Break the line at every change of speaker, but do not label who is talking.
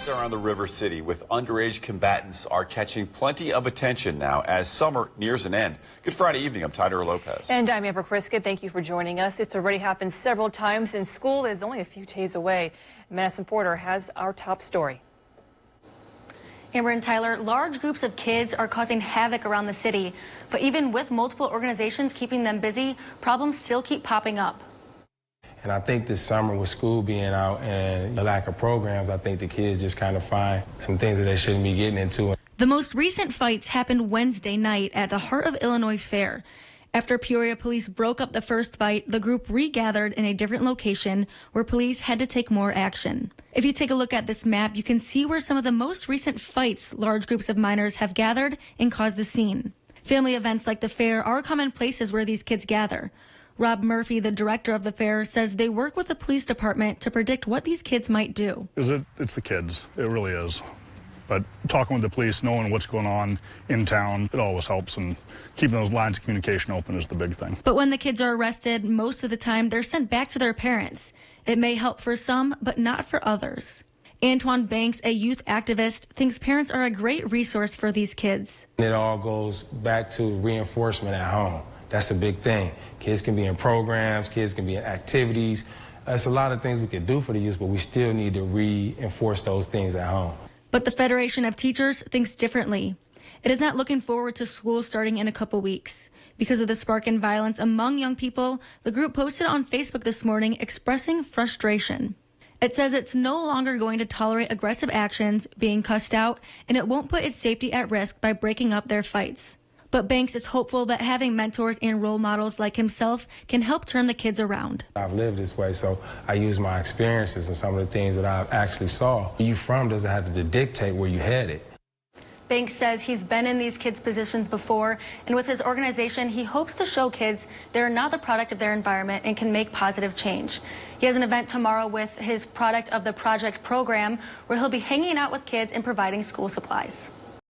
Around the River City with underage combatants are catching plenty of attention now as summer nears an end. Good Friday evening. I'm Tyler Lopez.
And I'm Amber Kriskett. Thank you for joining us. It's already happened several times and school is only a few days away. Madison Porter has our top story.
Amber and Tyler, large groups of kids are causing havoc around the city. But even with multiple organizations keeping them busy, problems still keep popping up.
And I think this summer with school being out and the lack of programs, I think the kids just kind of find some things that they shouldn't be getting into.
The most recent fights happened Wednesday night at the Heart of Illinois Fair. After Peoria police broke up the first fight, the group regathered in a different location where police had to take more action. If you take a look at this map, you can see where some of the most recent fights large groups of minors have gathered and caused the scene. Family events like the fair are common places where these kids gather. Rob Murphy, the director of the fair, says they work with the police department to predict what these kids might do.
It's the kids. It really is. But talking with the police, knowing what's going on in town, it always helps, and keeping those lines of communication open is the big thing.
But when the kids are arrested, most of the time they're sent back to their parents. It may help for some, but not for others. Antoine Banks, a youth activist, thinks parents are a great resource for these kids.
It all goes back to reinforcement at home. That's a big thing. Kids can be in programs, kids can be in activities. There's a lot of things we can do for the youth, but we still need to reinforce those things at home.
But the Federation of Teachers thinks differently. It is not looking forward to school starting in a couple weeks. Because of the spark in violence among young people, the group posted on Facebook this morning expressing frustration. It says it's no longer going to tolerate aggressive actions, being cussed out, and it won't put its safety at risk by breaking up their fights. But Banks is hopeful that having mentors and role models like himself can help turn the kids around.
I've lived this way, so I use my experiences and some of the things that I've actually saw. Where you from doesn't have to dictate where you're headed.
Banks says he's been in these kids' positions before, and with his organization, he hopes to show kids they're not the product of their environment and can make positive change. He has an event tomorrow with his Product of the Project program where he'll be hanging out with kids and providing school supplies.